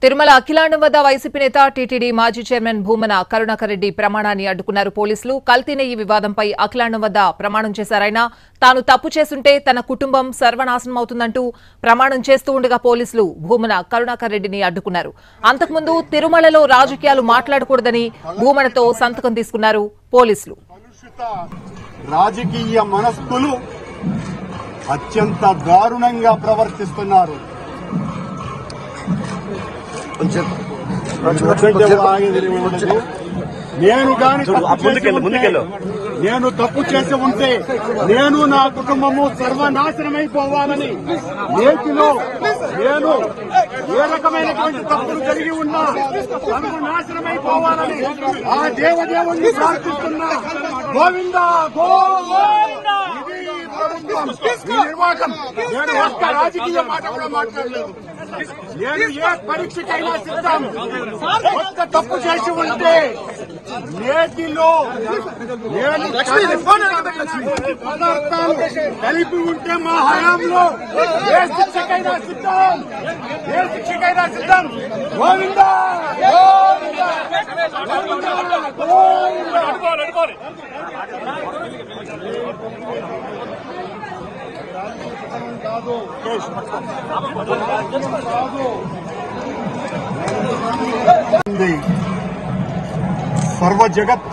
తిరుమల అఖిలాండం వద్ద వైసీపీ నేత టీటీడీ మాజీ చైర్మన్ భూమన కరుణాకర్ రెడ్డి ప్రమాణాన్ని అడ్డుకున్నారు పోలీసులు. కల్తీ నెయ్యి వివాదంపై అఖిలాండం వద్ద ప్రమాణం చేశారాయన. తాను తప్పు చేస్తుంటే తన కుటుంబం సర్వనాశనం అవుతుందంటూ ప్రమాణం చేస్తూ ఉండగా పోలీసులు భూమన కరుణాకర్ రెడ్డిని అడ్డుకున్నారు. అంతకుముందు తిరుమలలో రాజకీయాలు మాట్లాడకూడదని భూమనతో సంతకం తీసుకున్నారు పోలీసులు. రాజకీయ మనస్కులు అత్యంత దారుణంగా ప్రవర్తిస్తున్నారు. నేను గాని నేను తప్పు చేసి ఉంటే నేను నా కుటుంబము సర్వనాశనమైపోవాలని నేటిలో నేను ఏ రకమైనటువంటి తప్పులు జరిగి ఉన్నా సర్వనాశనమైపోవాలని ఆ దేవదేవుణ్ణి ప్రార్థిస్తున్నా. గోవిందా గోవిందా. నిర్వాహకం నేను ఒక్క రాజకీయ మాట కూడా మాట్లాడలేదు. నేను ఏ పరీక్షకైనా సిద్ధం. ఒక్క తప్పు చేసి ఉంటే నేటిలో నేను పదార్థాలు కలిపి ఉంటే మా హయాంలో ఏ శిక్షకైనా సిద్ధం. ఏ శిక్షకైనా సిద్ధం. గోవిందా సర్వ జగత్